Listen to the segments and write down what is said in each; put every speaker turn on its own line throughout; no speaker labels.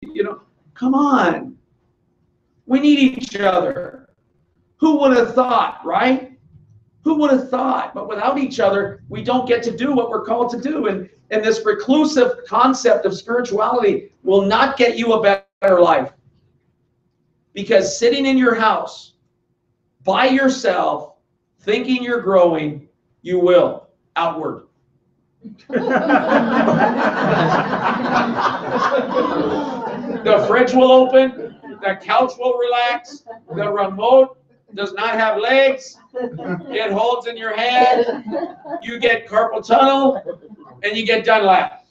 You know, come on. We need each other. Who would have thought, right? Who would have thought? But without each other, we don't get to do what we're called to do. And this reclusive concept of spirituality will not get you a better life. Because sitting in your house by yourself, thinking you're growing, you will outward. The fridge will open, the couch will relax, the remote does not have legs, it holds in your hand, you get carpal tunnel, and you get Dunlap.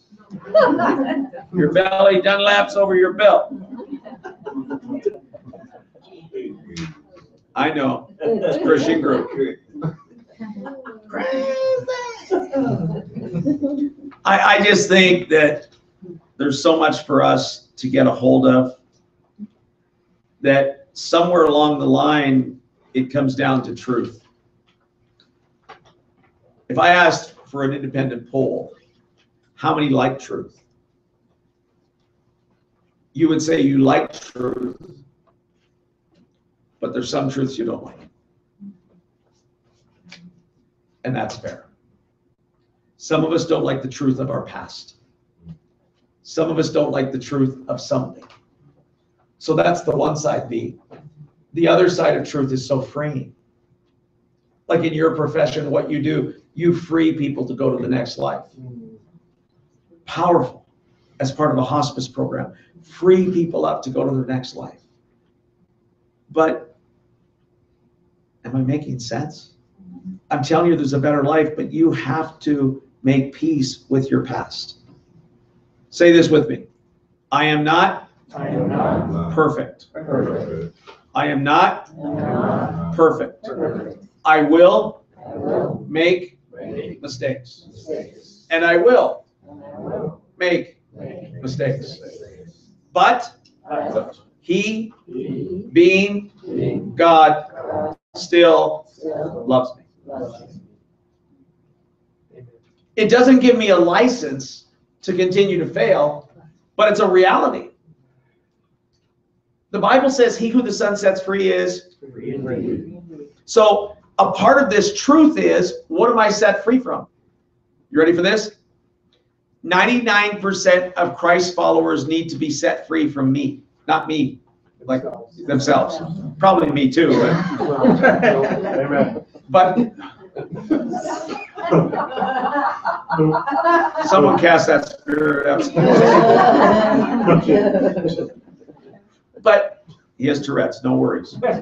Your belly Dunlaps over your belt. I know, it's Christian group. I just think that there's so much for us to get a hold of that somewhere along the line it comes down to truth. If I asked for an independent poll, how many like truth? You would say you like truth, but there's some truths you don't like. And that's fair. Some of us don't like the truth of our past. Some of us don't like the truth of something. So that's the one side B. The other side of truth is so freeing. Like in your profession, what you do, you free people to go to the next life. Powerful. As part of a hospice program, free people up to go to the next life. But am I making sense? I'm telling you there's a better life, but you have to make peace with your past. Say this with me. I am not perfect. I am not perfect. I will make mistakes. And I will make mistakes. But he, being God, still loves me. It doesn't give me a license to continue to fail, but it's a reality. The Bible says he who the Son sets free is free indeed. So a part of this truth is, what am I set free from? You ready for this? 99% of Christ followers need to be set free from me, not me, like themselves. Probably me too. But someone cast that spirit out. But he has Tourette's, no worries. I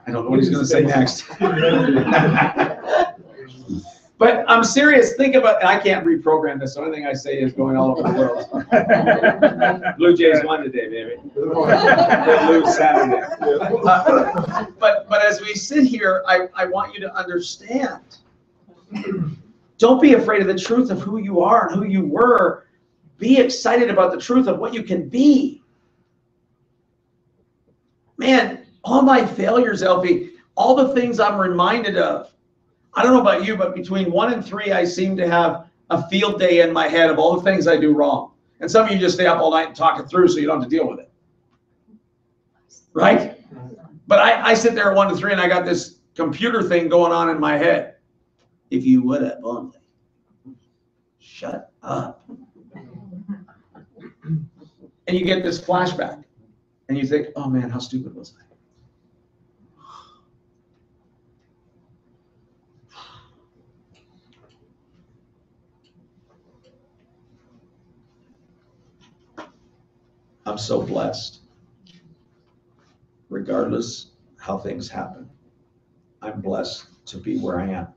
don't know what he's going to say next. But I'm serious. Think about, and I can't reprogram this, so anything I say is going all over the world. Blue Jays won today, baby. They lose Saturday. But as we sit here, I want you to understand. Don't be afraid of the truth of who you are and who you were. Be excited about the truth of what you can be. Man, all my failures, Elfie, all the things I'm reminded of. I don't know about you, but between 1 and 3, I seem to have a field day in my head of all the things I do wrong. And some of you just stay up all night and talk it through so you don't have to deal with it. Right? But I sit there at 1 to 3 and I got this computer thing going on in my head. If you would have only. Shut up. And you get this flashback. And you think, oh man, how stupid was I? I'm so blessed. Regardless how things happen, I'm blessed to be where I am.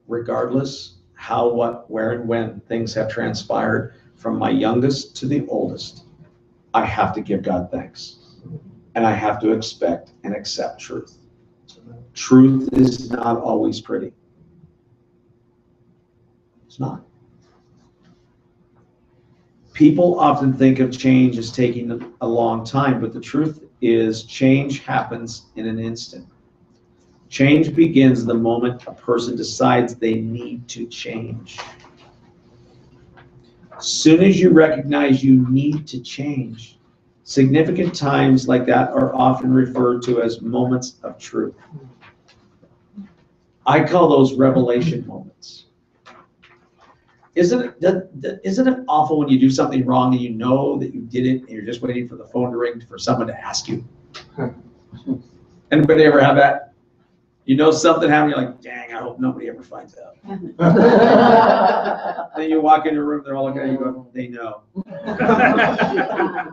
Regardless how, what, where, and when things have transpired from my youngest to the oldest, I have to give God thanks. And I have to expect and accept truth. Truth is not always pretty. It's not. People often think of change as taking a long time, but the truth is change happens in an instant. Change begins the moment a person decides they need to change. Soon as you recognize you need to change, significant times like that are often referred to as moments of truth. I call those revelation moments. Isn't it awful when you do something wrong and you know that you did it and you're just waiting for the phone to ring for someone to ask you? Anybody ever have that? You know something happened, you're like, dang, I hope nobody ever finds out. Then you walk into a room, they're all looking at you going, they know.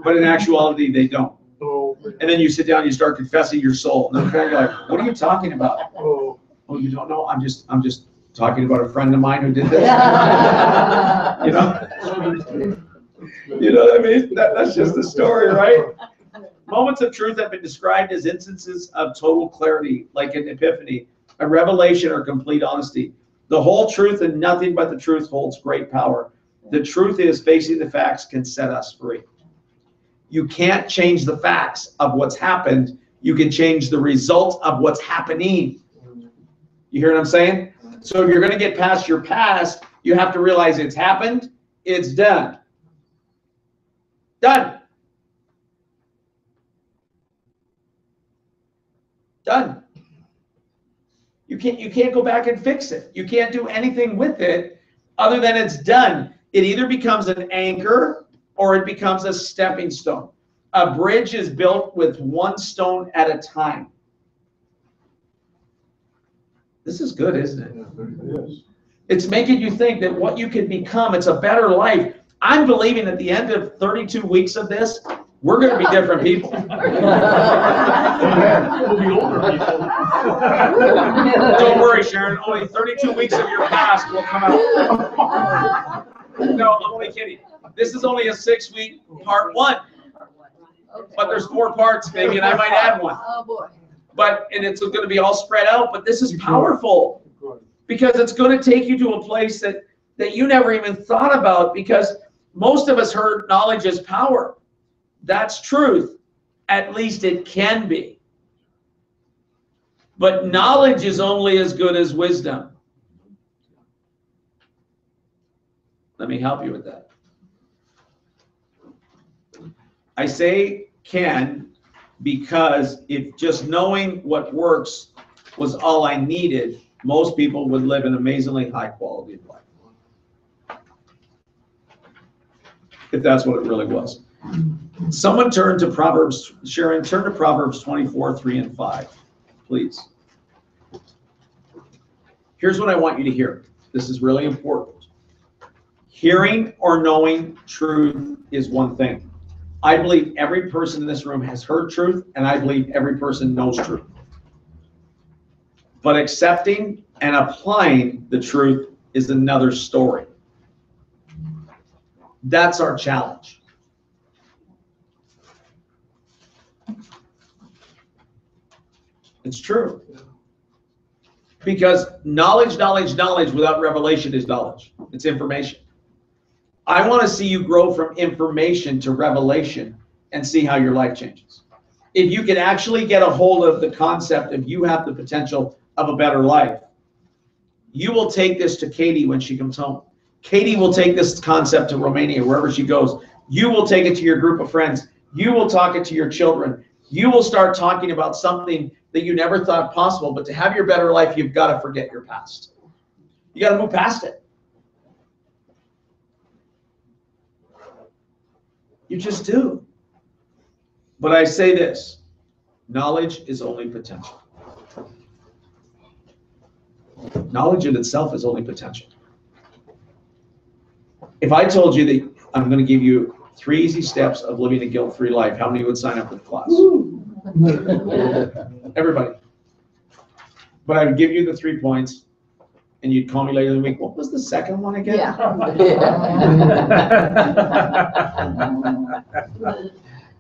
But in actuality, they don't. And then you sit down and you start confessing your soul. And you're like, what are you talking about? Oh, you don't know? I'm just talking about a friend of mine who did this. You know? You know what I mean? That's just the story, right? Moments of truth have been described as instances of total clarity, like an epiphany, a revelation, or complete honesty. The whole truth and nothing but the truth holds great power. The truth is, facing the facts can set us free. You can't change the facts of what's happened. You can change the result of what's happening. You hear what I'm saying? So if you're going to get past your past, you have to realize it's happened, it's done. Done. Done. You can't go back and fix it. You can't do anything with it other than it's done. It either becomes an anchor or it becomes a stepping stone. A bridge is built with one stone at a time. This is good, isn't it?
Yes.
It's making you think that what you can become, it's a better life. I'm believing at the end of 32 weeks of this, we're going to be different people.
We'll be older people.
Don't worry, Sharon. Only 32 weeks of your past will come out. No, I'm only kidding. This is only a 6-week part 1. But there's 4 parts, maybe, and I might add 1.
Oh, boy.
And it's going to be all spread out. But this is powerful because it's going to take you to a place that you never even thought about, because most of us heard knowledge is power. That's truth. At least it can be. But knowledge is only as good as wisdom. Let me help you with that. I say can because if just knowing what works was all I needed, most people would live an amazingly high quality of life. If that's what it really was. Someone turn to Proverbs, Sharon, turn to Proverbs 24, 3 and 5, please. Here's what I want you to hear. This is really important. Hearing or knowing truth is one thing. I believe every person in this room has heard truth, and I believe every person knows truth. But accepting and applying the truth is another story. That's our challenge. It's true. Because knowledge without revelation is knowledge. It's information. I want to see you grow from information to revelation and see how your life changes. If you can actually get a hold of the concept of you have the potential of a better life, you will take this to Katie when she comes home. Katie will take this concept to Romania, wherever she goes. You will take it to your group of friends. You will talk it to your children. You will start talking about something that you never thought possible. But to have your better life, you've got to forget your past. You got to move past it. You just do. But I say this, knowledge is only potential. Knowledge in itself is only potential. If I told you that I'm going to give you 3 easy steps of living a guilt-free life, how many would sign up for the class? Everybody. But I would give you the 3 points, and you'd call me later in the week. What was the second one again?
Yeah.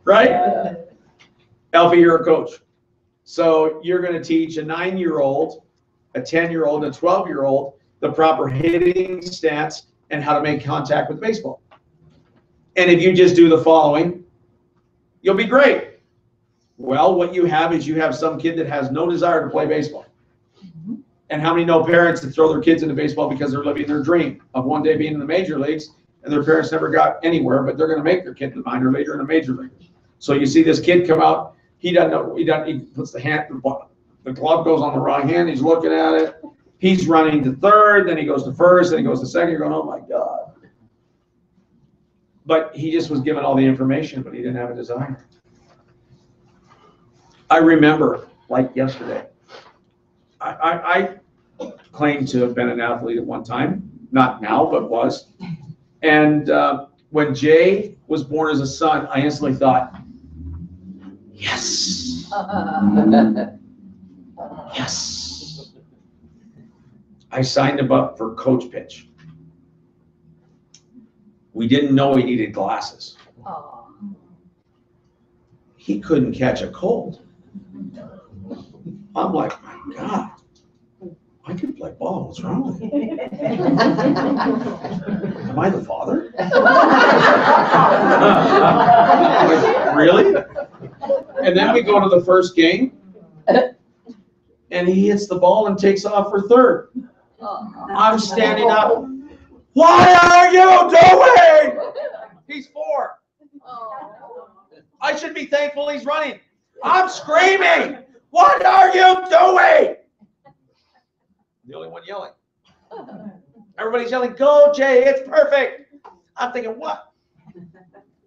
Right? Alfie, you're a coach. So you're going to teach a 9-year-old, a 10-year-old, and a 12-year-old the proper hitting stance and how to make contact with baseball. And if you just do the following, you'll be great. Well, what you have is you have some kid that has no desire to play baseball. And how many know parents that throw their kids into baseball because they're living their dream of one day being in the major leagues, and their parents never got anywhere, but they're going to make their kid the minor leaguer and a major leaguer. So you see this kid come out, he doesn't know, he puts the glove goes on the wrong hand, he's looking at it, he's running to third, then he goes to first, then he goes to second, you're going, oh my God. But he just was given all the information, but he didn't have a desire. I remember, like yesterday, I claim to have been an athlete at one time, not now, but was. And when Jay was born as a son, I instantly thought, yes, yes. I signed him up for coach pitch. We didn't know he needed glasses. He couldn't catch a cold. I'm like, my God, I can play ball. What's wrong with me? Am I the father? Like, really? And then we go to the first game, and he hits the ball and takes off for third. I'm standing up. What are you doing? He's 4. I should be thankful he's running. I'm screaming. What are you doing? The only one yelling. Everybody's yelling, go, Jay, it's perfect. I'm thinking, what?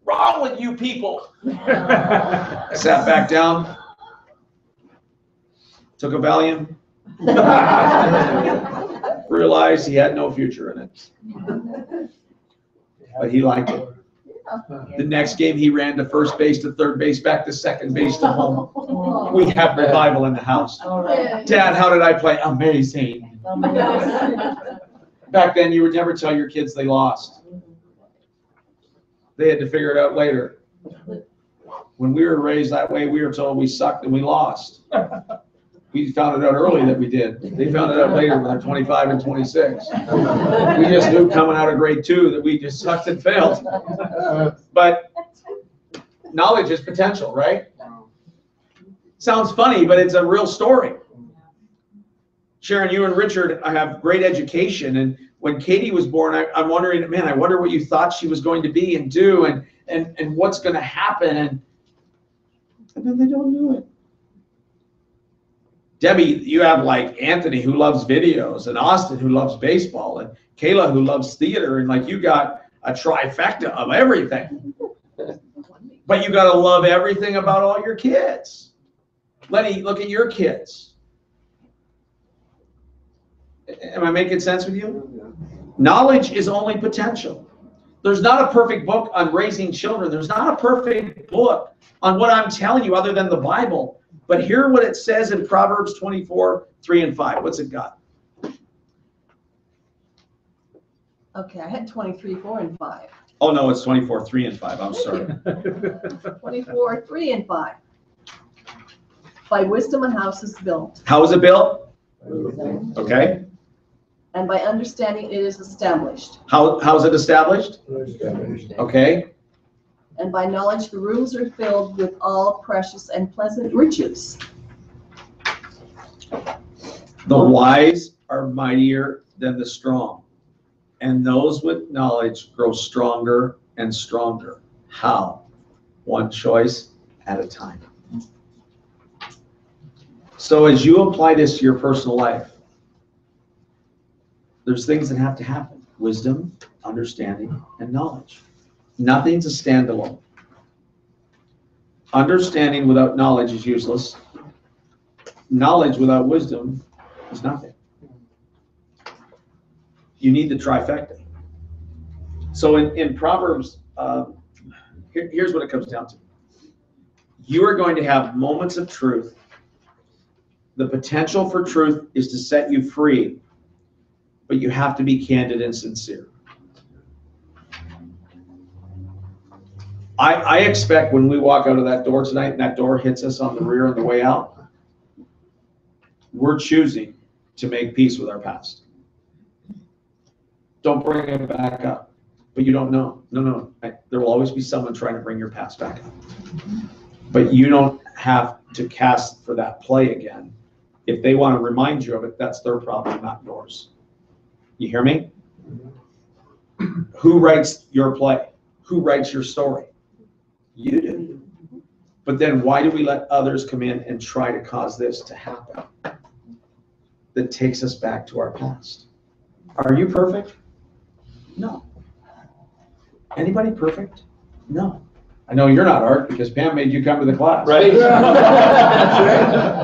Wrong with you people? I sat back down, took a Valium, realized he had no future in it. But he liked it. The next game, he ran to first base, to third base, back to second base, to home. We have revival in the house. Dad, how did I play? Amazing. Back then, you would never tell your kids they lost. They had to figure it out later. When we were raised that way, we were told we sucked and we lost. We found it out early that we did. They found it out later when they're 25 and 26. We just knew coming out of grade 2 that we just sucked and failed. But knowledge is potential, right? Sounds funny, but it's a real story. Sharon, you and Richard have great education, and when Katie was born, I'm wondering, man, I wonder what you thought she was going to be and do, and what's going to happen, and then they don't do it. Debbie, you have like Anthony who loves videos, and Austin who loves baseball, and Kayla who loves theater, and like you got a trifecta of everything. But you got to love everything about all your kids. Lenny, look at your kids. Am I making sense with you? Knowledge is only potential. There's not a perfect book on raising children. There's not a perfect book on what I'm telling you other than the Bible. But hear what it says in Proverbs 24, 3 and 5. What's it got?
Okay, I had 23, 4 and 5.
Oh, no, it's 24, 3 and 5. I'm sorry.
24, 3 and 5. By wisdom a house is built.
How is it built? Okay.
And by understanding it is established.
How is it established? Okay.
And by knowledge the rooms are filled with all precious and pleasant riches.
The wise are mightier than the strong, and those with knowledge grow stronger and stronger. How? One choice at a time. So as you apply this to your personal life, there's things that have to happen. Wisdom, understanding, and knowledge. Nothing's a standalone. Understanding without knowledge is useless. Knowledge without wisdom is nothing. You need the trifecta. So in Proverbs, here's what it comes down to. You are going to have moments of truth. The potential for truth is to set you free, but you have to be candid and sincere. I expect when we walk out of that door tonight and that door hits us on the rear on the way out, we're choosing to make peace with our past. Don't bring it back up, but you don't know. No. There will always be someone trying to bring your past back up. But you don't have to cast for that play again. If they want to remind you of it, that's their problem, not yours. You hear me? Who writes your play? Who writes your story? You do. But then why do we let others come in and try to cause this to happen? That takes us back to our past. Are you perfect? No. Anybody perfect? No. I know you're not, Art, because Pam made you come to the class.
Right.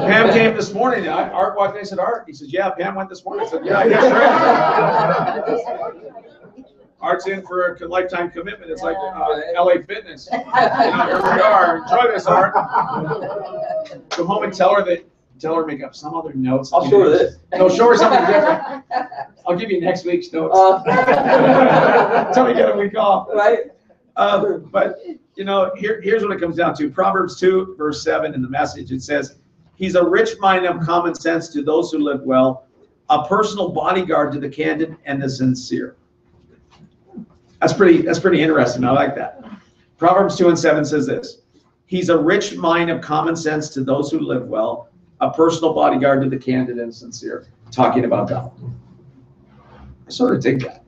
Pam came this morning. Art walked in and said, Art. He says, yeah, Pam went this morning. I said, yeah, I guess right. Art's in for a lifetime commitment. It's like LA Fitness. Here we are. Enjoy this, Art. Go home and tell her make up some other notes.
I'll show her this.
No, show her something different. I'll give you next week's notes. Until we get a week off.
Right.
But here's what it comes down to. Proverbs 2, verse 7 in the Message, it says, he's a rich mind of common sense to those who live well, a personal bodyguard to the candid and the sincere. That's pretty interesting. I like that. Proverbs 2 and 7 says this. He's a rich mind of common sense to those who live well, a personal bodyguard to the candid and sincere. Talking about God. I sort of dig that.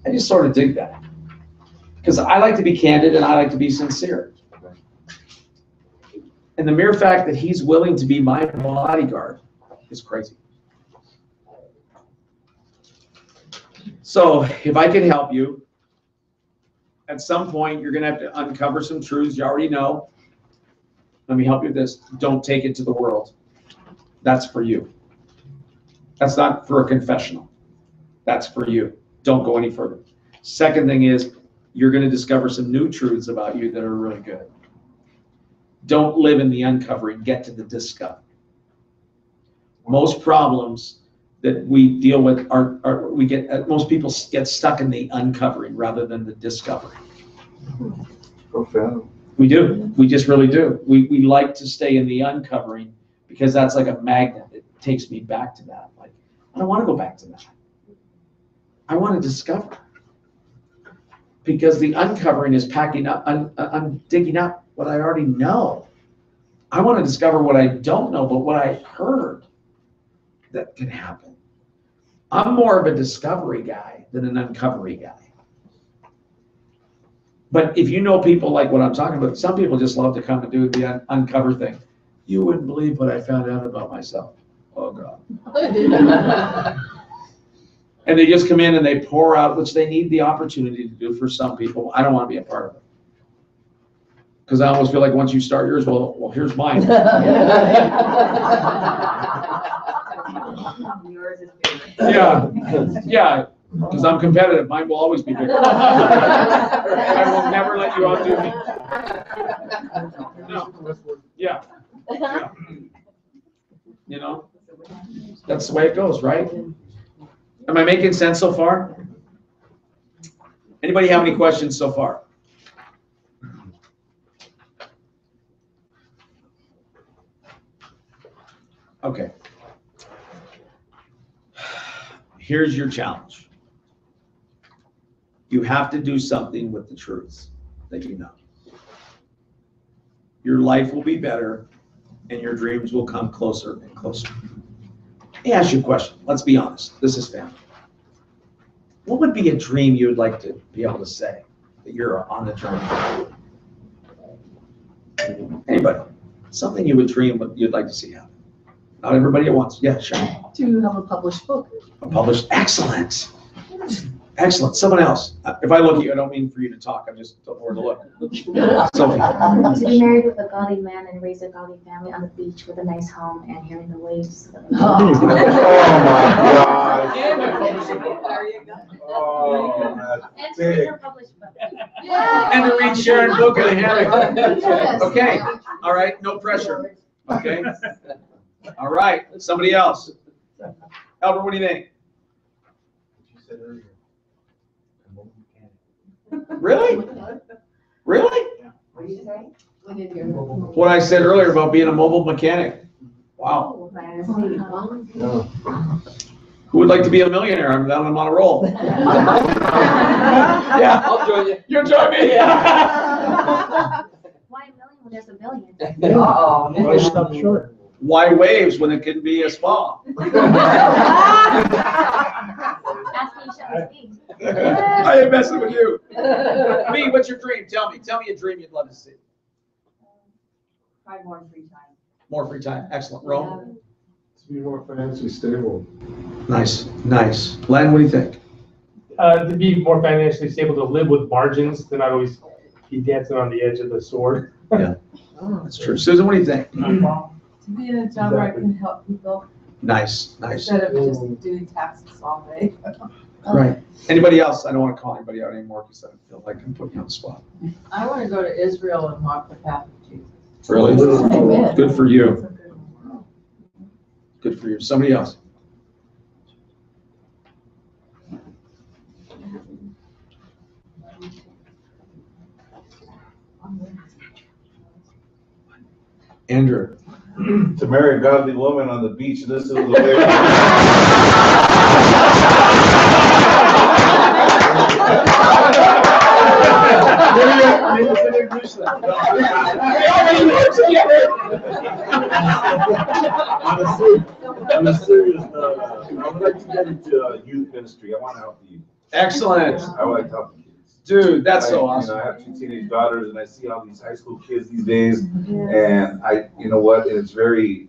I just sort of dig that. Because I like to be candid and I like to be sincere. And the mere fact that he's willing to be my bodyguard is crazy. So if I can help you, at some point you're going to have to uncover some truths you already know. Let me help you with this. Don't take it to the world. That's for you. That's not for a confessional. That's for you. Don't go any further. Second thing is, you're going to discover some new truths about you that are really good. Don't live in the uncovering. Get to the discovery. Most problems that we deal with most people get stuck in the uncovering rather than the discovery.
Profound.
We do. We just really do. We like to stay in the uncovering because that's like a magnet. It takes me back to that. Like, I don't want to go back to that. I want to discover. Because the uncovering is packing up, I'm digging up what I already know. I want to discover what I don't know, but what I heard that can happen. I'm more of a discovery guy than an uncovery guy. But if you know people like what I'm talking about, some people just love to come and do the uncover thing. You wouldn't believe what I found out about myself. Oh, God. And they just come in and they pour out, which they need the opportunity to do for some people. I don't want to be a part of it. Because I almost feel like once you start yours, well, here's mine.
Yours is bigger.
Yeah, because I'm competitive. Mine will always be bigger. I will never let you outdo me. No. Yeah. That's the way it goes, right? Am I making sense so far? Anybody have any questions so far? Okay. Here's your challenge. You have to do something with the truths that you know. Your life will be better and your dreams will come closer and closer. Let me ask you a question. Let's be honest. This is family. What would be a dream you would like to be able to say that you're on the journey? Anybody? Something you would dream what you'd like to see happen. Not everybody at once. Yeah, sure.
To have a published book.
A published. Excellent. Excellent. Someone else. If I look at you, I don't mean for you to talk. I just don't know where to look. Sophie.
To be married with a godly man and raise a godly family on the beach with a nice home and hearing the waves.
Oh my God.
There you go.
Oh, that's
And to
big.
read her published book.
And to read Sharon book in a hammock.
Yes.
Okay. All right. No pressure. Okay. All right. Somebody else. Albert, what do you think?
You said earlier.
Really? Really?
What did you say? We didn't hear.
What I said earlier about being a mobile mechanic. Wow.
No.
Who would like to be a millionaire? I'm on a roll. Yeah.
I'll join you.
You'll join me.
Why a million when there's a billion?
Uh-oh.
Why stop short?
Why waves when it can be a spa? I ain't messing with you. Me, what's your dream? Tell me a dream you'd love to see.
Probably more free time.
More free time. Excellent. Rome?
To be more financially stable.
Nice. Len, what do you think?
To be more financially stable, to live with margins, to not always be dancing on the edge of the sword.
Yeah, that's true. Susan, what do you think?
To be in a job where I can help people
Nice.
instead of just doing taxes all day.
Right. Anybody else? I don't want to call anybody out anymore because I feel like I'm putting you on the spot.
I want to go to Israel and walk the path of Jesus.
Really?
Amen.
Good for you. Good for you. Somebody else? Andrew.
To marry a godly woman on the beach, this is the way. On a serious note, I would like to get into youth ministry. I want to help the youth.
Excellent.
I would like to help the kids.
Dude, that's so
I
awesome.
I have 2 teenage daughters, and I see all these high school kids these days, and you know what? It's very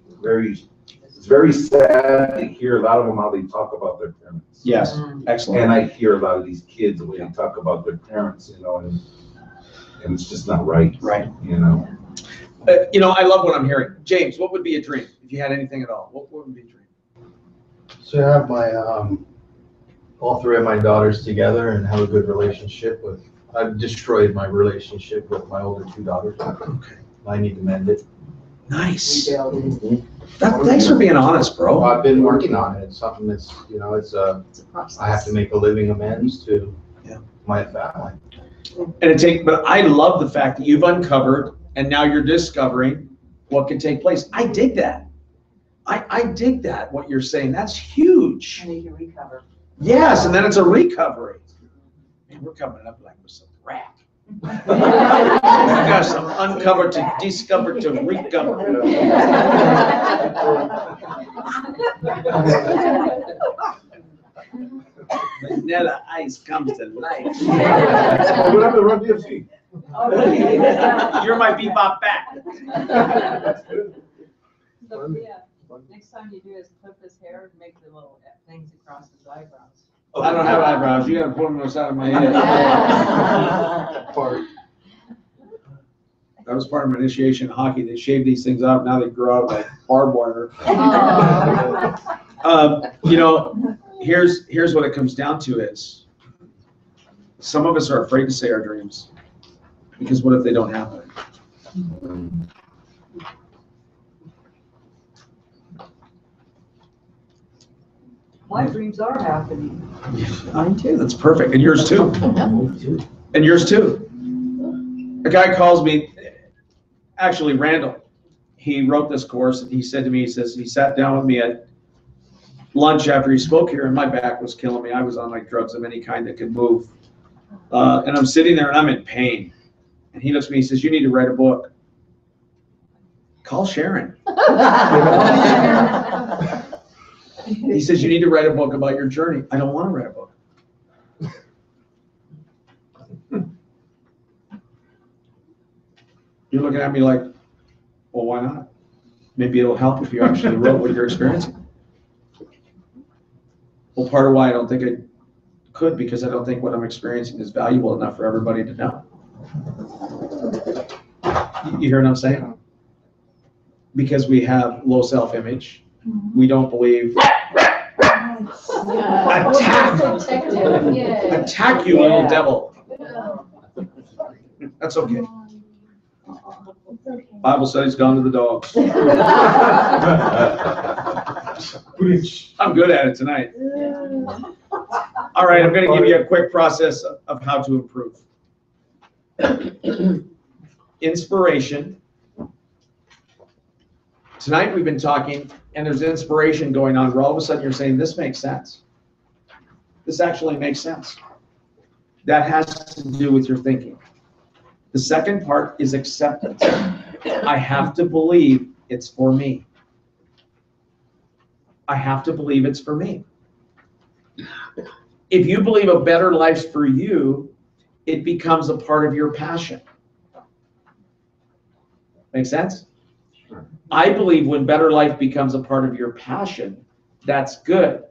sad to hear a lot of them how they talk about their parents.
Yes, excellent.
And I hear a lot of these kids the way they talk about their parents, and it's just not right.
Right.
I
love what I'm hearing. James, what would be a dream if you had anything at all? What would be a dream?
So I have my all 3 of my daughters together and have a good relationship with. I've destroyed my relationship with my older 2 daughters.
Okay.
I need to mend it.
Nice. Thanks for being honest, bro.
Well, I've been working on it. It's something that's
It's a process.
I have to make a living amends to my family.
But I love the fact that you've uncovered and now you're discovering what can take place. I dig that. I dig that, what you're saying. That's huge.
I need to recover.
Yes, and then it's a recovery. Man, we're coming up like with some crack. We got some uncovered to discover to recover. Vanilla ice comes to life.
What happened to Run DMC?
You're my bebop back.
So, yeah, next time you do is clip his hair and make the little things across his eyebrows.
I don't have eyebrows. You gotta put them on the side of my head. That was part of my initiation in hockey. They shaved these things off. Now they grow out like barbed wire. Here's what it comes down to is some of us are afraid to say our dreams because what if they don't happen?
My dreams are happening.
Mine too. That's perfect. And yours too. And yours too. A guy calls me, actually Randal. He wrote this course and he said to me, he sat down with me at lunch after he spoke here and my back was killing me. I was on like drugs of any kind that could move. And I'm sitting there and I'm in pain. And he looks at me, he says, you need to write a book. Call Sharon. He says, you need to write a book about your journey. I don't want to write a book. You're looking at me like, well, why not? Maybe it'll help if you actually wrote what you're experiencing. Well, part of why I don't think I could, because I don't think what I'm experiencing is valuable enough for everybody to know. You hear what I'm saying? Because we have low self-image. We don't believe. Attack you, little devil. That's okay. Bible study's gone to the dogs. I'm good at it tonight. All right, I'm going to give you a quick process of how to improve. Inspiration. Tonight we've been talking, and there's inspiration going on where all of a sudden you're saying, this makes sense. This actually makes sense. That has to do with your thinking. The second part is acceptance. I have to believe it's for me. I have to believe it's for me. If you believe a better life's for you, it becomes a part of your passion. Make sense?
Sure.
I believe when better life becomes a part of your passion, that's good.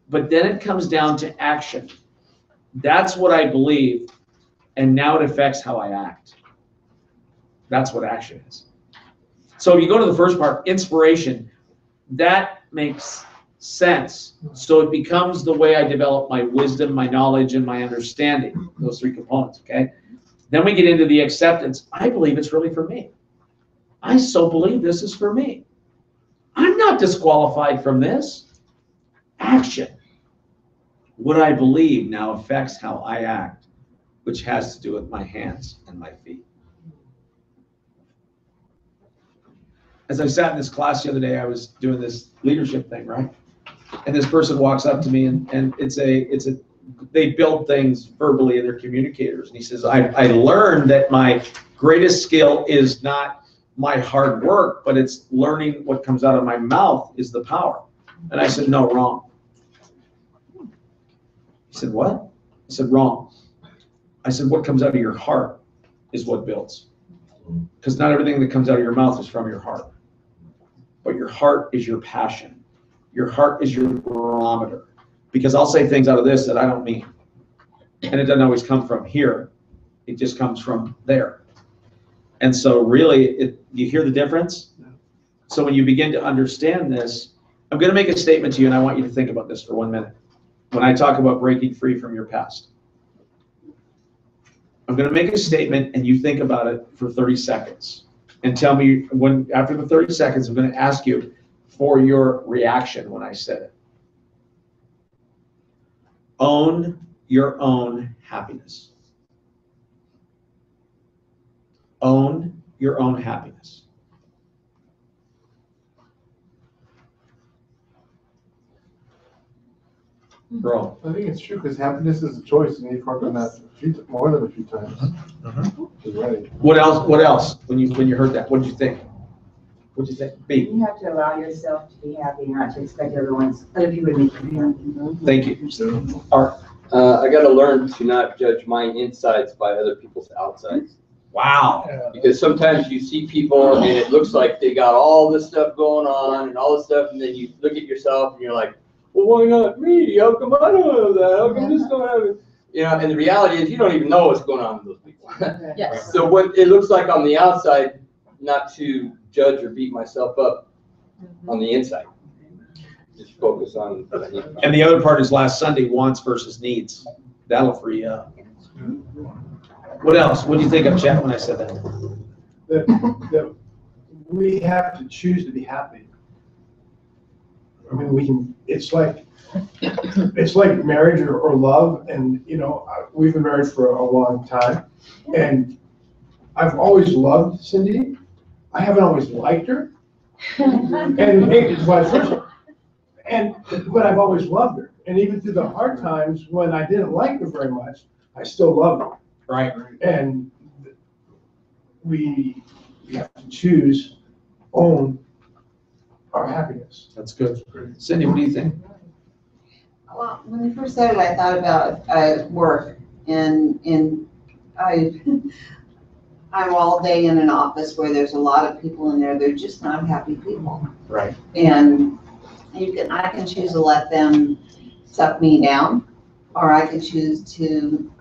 But then it comes down to action. That's what I believe, and now it affects how I act. That's what action is. So if you go to the first part, inspiration, that makes sense. So it becomes the way I develop my wisdom, my knowledge, and my understanding, those three components, okay? Then we get into the acceptance. I believe it's really for me. I so believe this is for me. I'm not disqualified from this. Action. What I believe now affects how I act, which has to do with my hands and my feet. As I sat in this class the other day, I was doing this leadership thing, right? And this person walks up to me, and they build things verbally, and they're communicators. And he says, I learned that my greatest skill is not my hard work, but it's learning what comes out of my mouth is the power. And I said, no, wrong. He said, what? I said, wrong. I said, what comes out of your heart is what builds. Because not everything that comes out of your mouth is from your heart. But your heart is your passion. Your heart is your barometer. Because I'll say things out of this that I don't mean. And it doesn't always come from here. It just comes from there. And so really, you hear the difference? So when you begin to understand this, I'm going to make a statement to you, and I want you to think about this for 1 minute. When I talk about breaking free from your past, I'm going to make a statement, and you think about it for 30 seconds. And tell me, when after the 30 seconds, I'm going to ask you for your reaction when I said it. Own your own happiness. Own your own happiness. Bro.
I think it's true because happiness is a choice, and you've worked on that more than a few times. Right.
What else? What else? When you heard that, what did you think? What did you think? B.
You have to allow yourself to be happy, not to expect other people to make you happy.
Thank you. Art.
I got to learn to not judge my insides by other people's outsides.
Wow.
Because sometimes you see people and it looks like they got all this stuff going on and all this stuff, and then you look at yourself and you're like, well, why not me? How come I don't have that? How come this don't have it? You know, and the reality is you don't even know what's going on with those people.
Yes.
So what it looks like on the outside, not to judge or beat myself up on the inside. Just focus on.
And the other part is last Sunday, wants versus needs. That'll free you up. What else? What do you think of, Chet, when I said that?
That we have to choose to be happy. I mean, it's like marriage or love, and we've been married for a long time, and I've always loved Cindy. I haven't always liked her, and it's vice versa. But I've always loved her, and even through the hard times when I didn't like her very much, I still loved her.
Right.
And we have to choose, own our happiness.
That's good. Cindy, what do you think?
Well, when you first said it, I thought about work, and I'm all day in an office where there's a lot of people in there. They're just not happy people,
Right.
and I can choose to let them suck me down, or I can choose to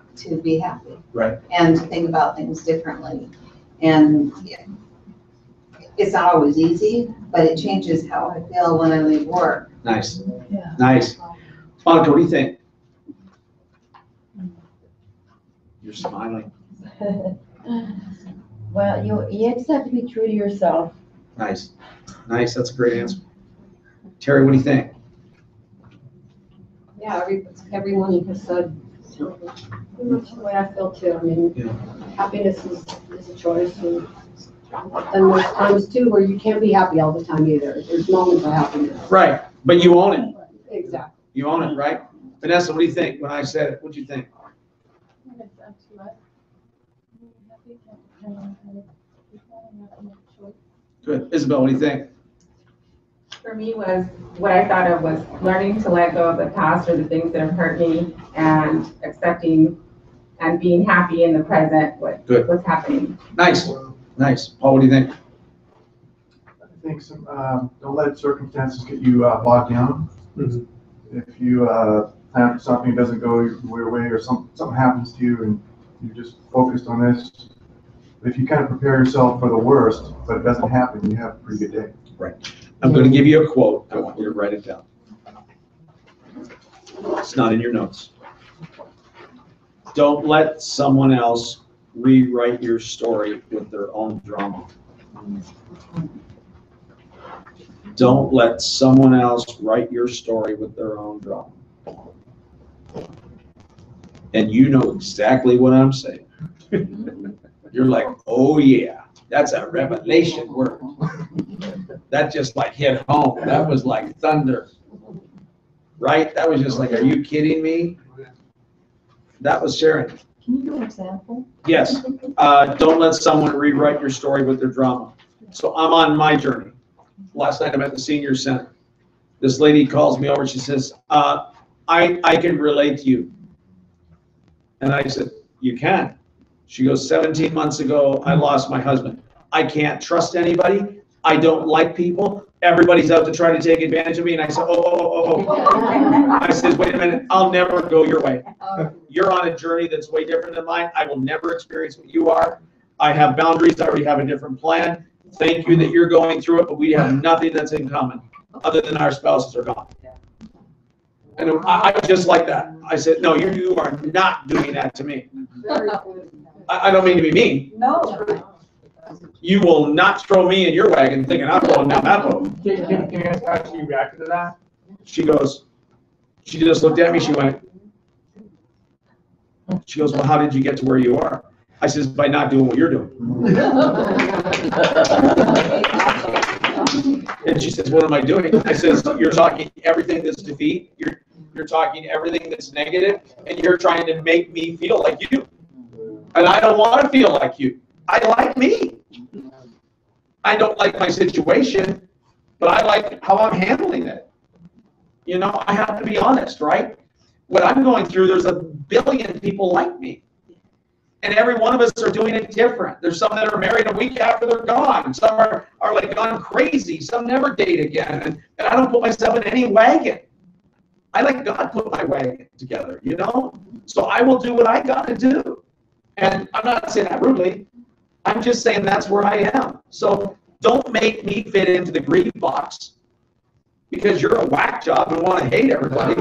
be happy.
Right.
And to think about things differently. And it's not always easy, but it changes how I feel when I leave work.
Nice.
Yeah.
Nice. Monica, what do you think? You're smiling.
Well, you just have to be true to yourself.
Nice. Nice. That's a great answer. Terry, what do you think?
Yeah, everyone has said pretty much the way I feel too. I mean, happiness is a choice, and then there's times too where you can't be happy all the time either. There's moments of happiness.
Right. But you own it.
Exactly.
You own it, right? Vanessa, what do you think? When I said it, what do you think? Good. Isabel, what do you think?
For me was, what I thought of was learning to let go of the past or the things that have hurt me and accepting and being happy in the present, what's happening.
Nice, nice. Paul, what do you think?
I think don't let circumstances get you bogged down. If you plan for something, doesn't go your way, or something happens to you and you're just focused on this, if you kind of prepare yourself for the worst, but it doesn't happen, you have a pretty good day.
Right. I'm going to give you a quote. I want you to write it down. It's not in your notes. Don't let someone else rewrite your story with their own drama. Don't let someone else write your story with their own drama. And you know exactly what I'm saying. You're like, oh yeah, that's a revelation word. That just like hit home. That was like thunder. Right? That was just like, are you kidding me? That was Sharon.
Can you do an example?
Yes. Don't let someone rewrite your story with their drama. So I'm on my journey. Last night I'm at the senior center. This lady calls me over. She says, I can relate to you. And I said, you can. She goes, 17 months ago, I lost my husband. I can't trust anybody. I don't like people. Everybody's out to try to take advantage of me. And I said, oh. I said, wait a minute. I'll never go your way. You're on a journey that's way different than mine. I will never experience what you are. I have boundaries. I already have a different plan. Thank you that you're going through it, but we have nothing that's in common other than our spouses are gone. And I just like that. I said, no, you are not doing that to me. I don't mean to be mean.
No.
You will not throw me in your wagon thinking I'm going down that road.
Can you ask how she reacted to that?
She just looked at me, she went, well, how did you get to where you are? I says, by not doing what you're doing. And she says, what am I doing? I says, you're talking everything that's defeat, you're talking everything that's negative, and you're trying to make me feel like you. And I don't want to feel like you. I like me. I don't like my situation, but I like how I'm handling it. You know, I have to be honest, right? What I'm going through, there's a billion people like me. And every one of us are doing it different. There's some that are married a week after they're gone. Some are like gone crazy. Some never date again. And I don't put myself in any wagon. I let God put my wagon together, you know? So I will do what I got to do. And I'm not saying that rudely. I'm just saying that's where I am. So don't make me fit into the grief box because you're a whack job and want to hate everybody.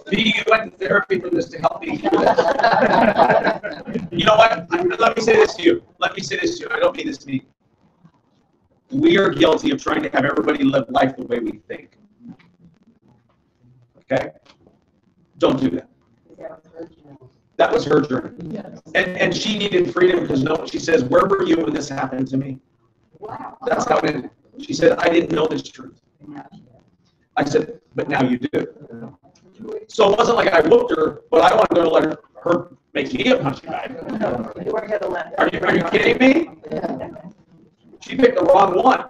You went to therapy for this to help me do this. You know what? Let me say this to you. I don't mean this to me. We are guilty of trying to have everybody live life the way we think. Okay? Don't do that. That was her journey. Yes. And she needed freedom because she says, where were you when this happened to me? Wow. That's how it ended. She said, I didn't know this truth. I said, but now you do. So it wasn't like I whooped her, but I wanted to let her make me a punching bag. Are you kidding me? She picked the wrong one.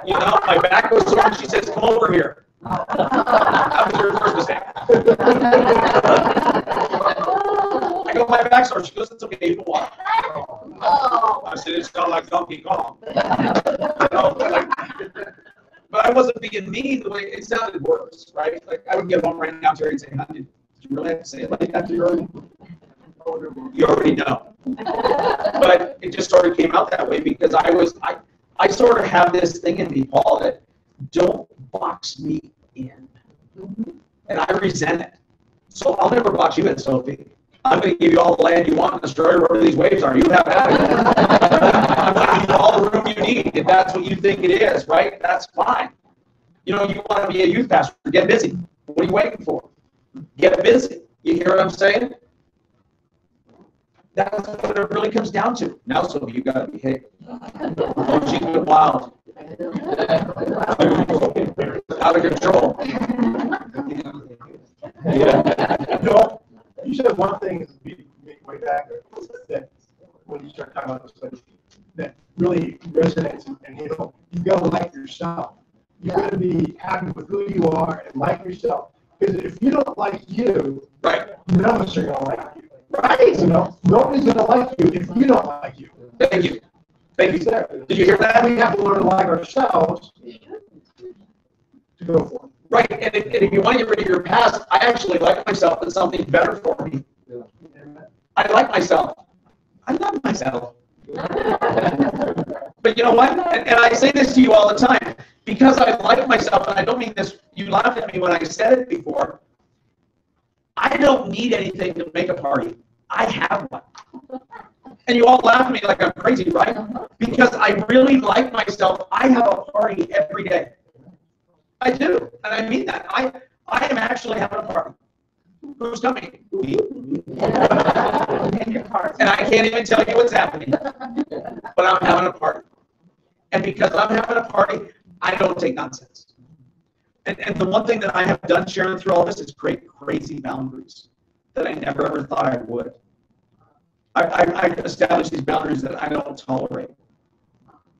You know, my back was sore and she says, come over here. That was her first mistake. I go, my back's sore. She goes, it's okay, you can walk. I said, it's kind of like Donkey Kong. You know, but I wasn't being mean the way it sounded worse, right? Like I would get home right now, Terry, and say, honey, did you really have to say it like that to your You already know. But it just sort of came out that way because I sort of have this thing in me, Paul, that don't box me in. And I resent it. So I'll never box you in, Sophie. I'm going to give you all the land you want and destroy wherever these waves are. You have at it. I'm going to give you all the room you need if that's what you think it is, right? That's fine. You know, you want to be a youth pastor, get busy. What are you waiting for? Get busy. You hear what I'm saying? That's what it really comes down to. Now, some of you gotta behave. Don't you get wild. Out of control.
No, you said one thing way back that when you start talking about this, that really resonates and you gotta like yourself. You gotta be happy with who you are and like yourself. Because if you don't like you,
right,
none of us are gonna like you. Right. You know, nobody's gonna like you if you don't like you.
Thank you. Thank you. Did you hear that?
We have to learn to like ourselves to go for it.
Right, and if you want to get rid of your past, I actually like myself and something better for me. I like myself. I love myself. But you know what? And I say this to you all the time, because I like myself, and I don't mean this, you laughed at me when I said it before. I don't need anything to make a party. I have one. And you all laugh at me like I'm crazy, right? Because I really like myself. I have a party every day. I do, and I mean that. I am actually having a party. Who's coming? Me. And I can't even tell you what's happening. But I'm having a party. And because I'm having a party, I don't take nonsense. And the one thing that I have done, Sharon, through all this is create crazy boundaries that I never ever thought I would. I established these boundaries that I don't tolerate.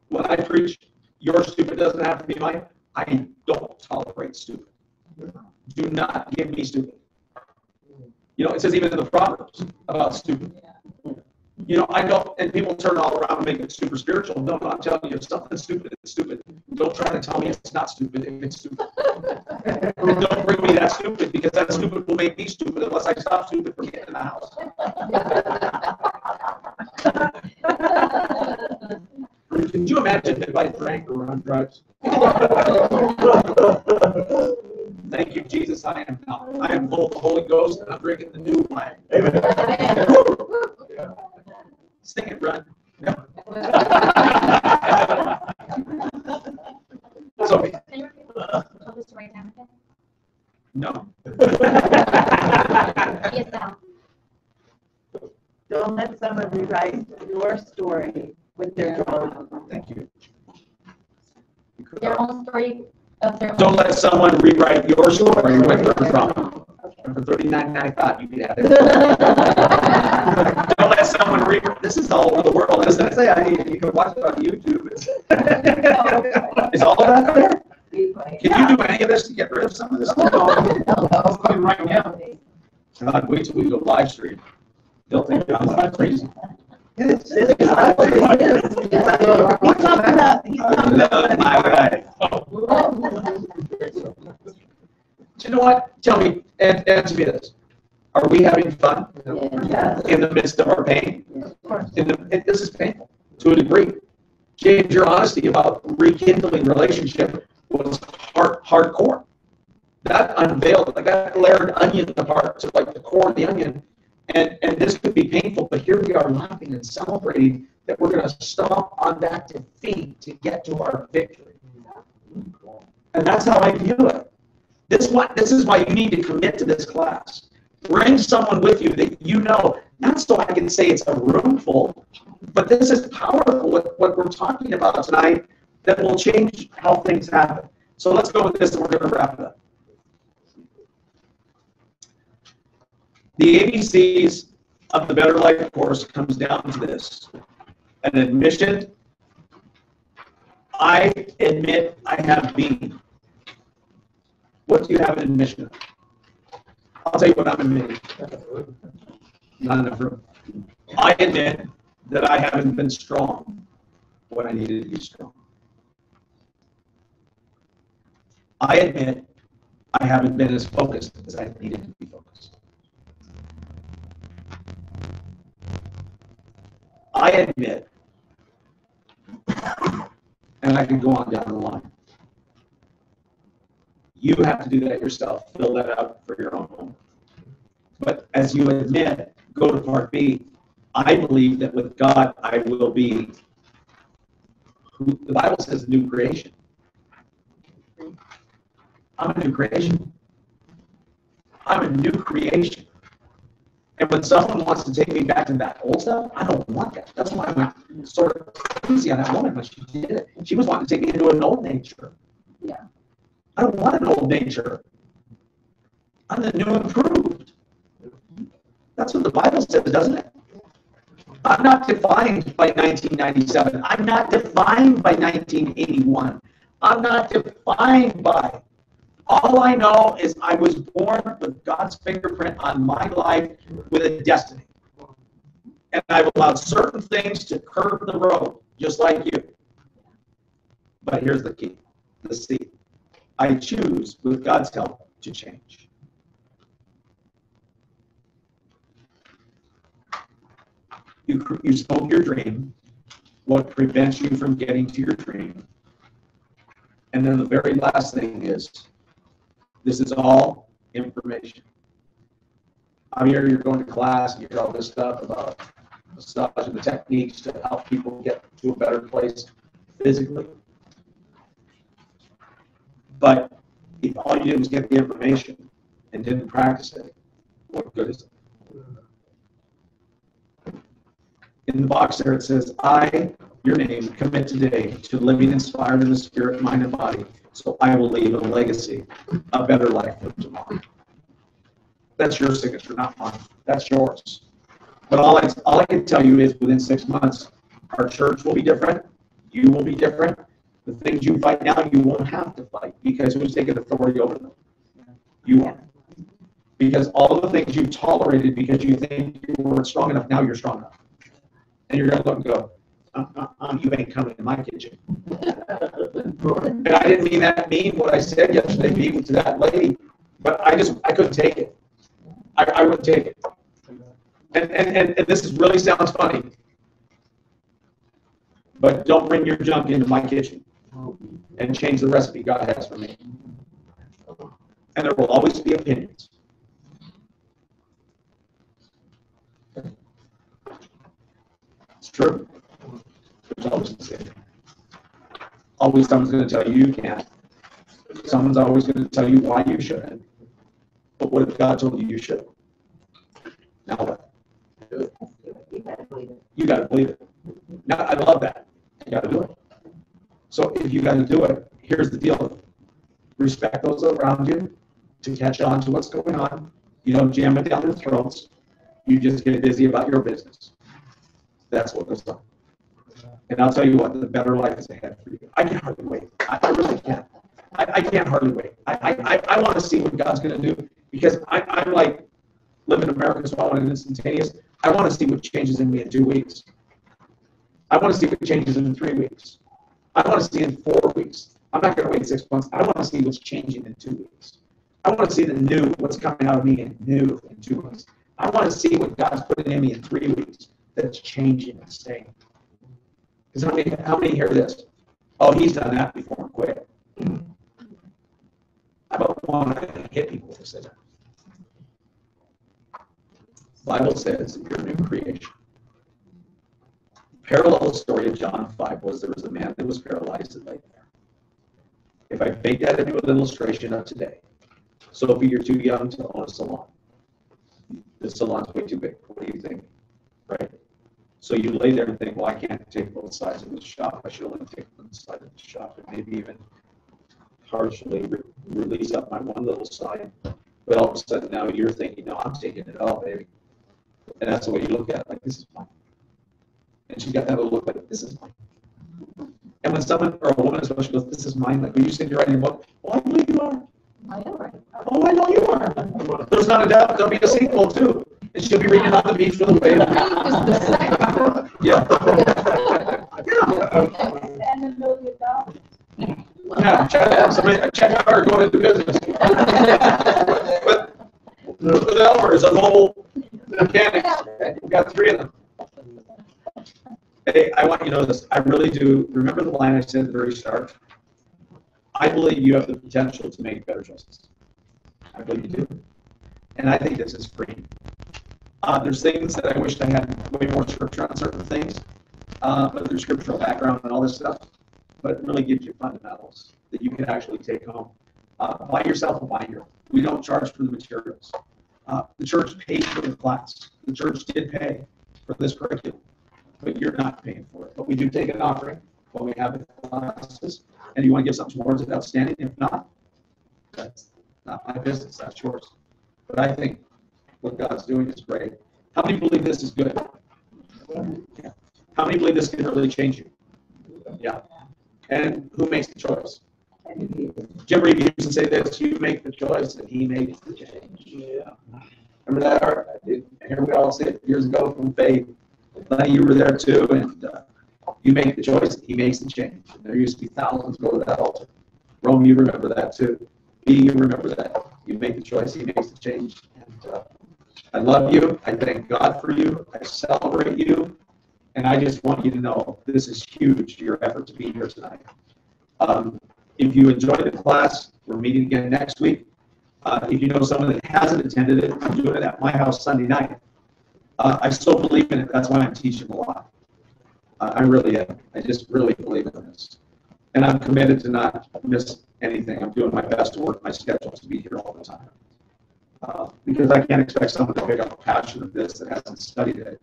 When I preach, your stupid doesn't have to be mine. I don't tolerate stupid. Do not give me stupid. You know, it says even in the Proverbs about stupid. You know, I don't, and people turn it all around and make it super spiritual. No, I'm telling you, if something's stupid, it's stupid. Don't try to tell me it's not stupid if it's stupid. Don't bring me that stupid, because that stupid will make me stupid unless I stop stupid from getting in the house. Can you imagine if I drank or were on drugs? Thank you, Jesus. I am not. I am full of the Holy Ghost, and I'm drinking the new wine. Amen. Sing it, Run. No. So,
Can you repeat this right now?
no.
Yes, Al.
Don't let someone rewrite your story with their drama.
Thank you.
Their own story of their own.
Don't let someone rewrite your story with their drama. For $39.95, you can have it. Don't let someone rewrite. This is all over the world, isn't it? You can watch it on YouTube. Is all of that there? Can you do any of this to get rid of some of this stuff? Right now. God, wait till we go live stream. They'll think I'm crazy. He's talking about, I love my life. You know what? Tell me, answer me this. Are we having fun in the midst of our pain? This is painful to a degree. James, your honesty about rekindling relationship was hardcore. That unveiled, like that layered onion apart to like the core of the onion. And this could be painful, but here we are laughing and celebrating that we're going to stomp on that defeat to get to our victory. And that's how I view it. This is why you need to commit to this class. Bring someone with you that you know, not so I can say it's a room full, but this is powerful with what we're talking about tonight that will change how things happen. So let's go with this and we're going to wrap it up. The ABCs of the Better Life course comes down to this. An admission. I admit I have been. What do you have an admission of? I'll tell you what I'm admitting. Not enough room. I admit that I haven't been strong when I needed to be strong. I admit I haven't been as focused as I needed to be focused. I admit, and I can go on down the line. You have to do that yourself. Fill that out for your own home. But as you admit, go to part B. I believe that with God, I will be who the Bible says, a new creation. I'm a new creation. I'm a new creation. And when someone wants to take me back to that old stuff, I don't want that. That's why I went sort of crazy on that woman when she did it. She was wanting to take me into an old nature.
Yeah.
I don't want an old nature. I'm the new improved. That's what the Bible says, doesn't it? I'm not defined by 1997. I'm not defined by 1981. I'm not defined by. All I know is I was born with God's fingerprint on my life with a destiny. And I've allowed certain things to curve the road, just like you. But here's the key, the C. I choose, with God's help, to change. You spoke your dream, what prevents you from getting to your dream. And then the very last thing is, this is all information. I'm here, you're going to class, you hear all this stuff about massage and the techniques to help people get to a better place physically. But if all you did was get the information and didn't practice it, what good is it? In the box there it says, I, your name, commit today to living inspired in the spirit, mind, and body, so I will leave a legacy, a better life for tomorrow. That's your signature, not mine. That's yours. But all I can tell you is within 6 months, our church will be different. You will be different. The things you fight now, you won't have to fight, because who's taking authority over them? You are. Because all the things you tolerated because you think you weren't strong enough, now you're strong enough. And you're going to look and go, you ain't coming in my kitchen. And I didn't mean that mean what I said yesterday to that lady, but I couldn't take it. I wouldn't take it. And this really sounds funny, but don't bring your junk into my kitchen and change the recipe God has for me. And there will always be opinions. It's true. There's always the same. Always someone's going to tell you you can't. Someone's always going to tell you why you shouldn't. But what if God told you you should? Now what? You got to believe it. Now, I love that. You got to do it. So if you got to do it, here's the deal. Respect those around you to catch on to what's going on. You don't jam it down their throats. You just get busy about your business. That's what goes on. And I'll tell you what, the better life is ahead for you. I can hardly wait. I really can't. I can't hardly wait. I want to see what God's going to do, because I'm like, live in America, so I want it instantaneous. I want to see what changes in me in 2 weeks. I want to see what changes in 3 weeks. I want to see in 4 weeks. I'm not going to wait 6 months. I want to see what's changing in 2 weeks. I want to see the new, what's coming out of me in new in 2 weeks. I want to see what God's putting in me in 3 weeks that's changing and staying. Because how many hear this? Oh, he's done that before and quit. I don't want to hit people to say that. The Bible says you're a new creation. Parallel story of John 5 was there was a man that was paralyzed and lay there. If I make that into an illustration of today, Sophie, you're too young to own a salon. The salon's way too big. What do you think? Right? So you lay there and think, well, I can't take both sides of the shop. I should only take one side of the shop and maybe even partially release up my one little side. But all of a sudden now you're thinking, no, I'm taking it all, baby. And that's the way you look at it, like, this is mine. And she got that little look like, this is mine. And when someone, or a woman especially, goes, this is mine, like when you said you're writing a book, well, I believe you are.
I am right.
Oh, I know you are. There's not a doubt there'll be a sequel too. And she'll be reading on the beach with a wave. Yeah. Yeah, check out her going into business. But with Elmer, a mobile mechanic. We've got 3 of them. Hey, I want you to know this. I really do. Remember the line I said at the very start? I believe you have the potential to make better choices. I believe you do. And I think this is free. There's things that I wished I had way more scripture on certain things, but there's scriptural background and all this stuff. But it really gives you fundamentals that you can actually take home. Buy yourself a binder. We don't charge for the materials. The church paid for the class. The church did pay for this curriculum, but you're not paying for it. But we do take an offering when we have the classes, and you want to give something towards it, outstanding. If not, that's not my business, that's yours. But I think what God's doing is great. How many believe this is good? Yeah. How many believe this can really change you? Yeah. And who makes the choice? Jim Reed used to say this: you make the choice and he makes the change. Yeah. Remember that? Here we all say it years ago from Faith. Lenny, you were there too, and you make the choice and he makes the change. And there used to be thousands go to that altar. Rome, you remember that too. B, you remember that. You make the choice, he makes the change. And I love you. I thank God for you. I celebrate you. And I just want you to know this is huge, your effort to be here tonight. If you enjoyed the class, we're meeting again next week. If you know someone that hasn't attended it, I'm doing it at my house Sunday night. I still believe in it. That's why I'm teaching a lot. I really am. I just really believe in this. And I'm committed to not miss anything. I'm doing my best to work my schedules to be here all the time. Because I can't expect someone to pick up a passion of this that hasn't studied it.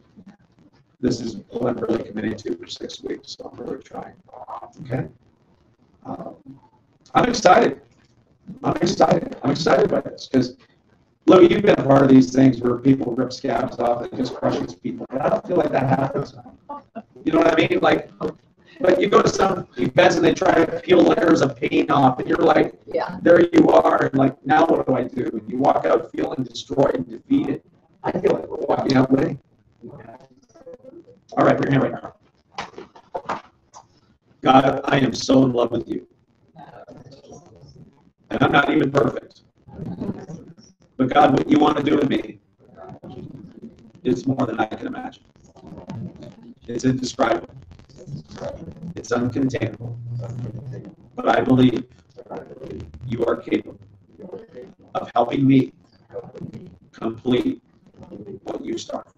This is what I'm really committed to for 6 weeks, so I'm really trying. Okay? I'm excited. I'm excited by this because, look, you've been a part of these things where people rip scabs off and just crushes people. But I don't feel like that happens. You know what I mean? Like, but you go to some events and they try to peel layers of paint off, and you're like,
yeah,
there you are, and like, now what do I do? And you walk out feeling destroyed and defeated. I feel like we're walking out winning. All right, we're here right now. God, I am so in love with you. And I'm not even perfect. But God, what you want to do in me is more than I can imagine. It's indescribable. It's uncontainable. But I believe you are capable of helping me complete what you started.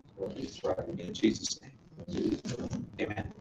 In Jesus' name. Amen.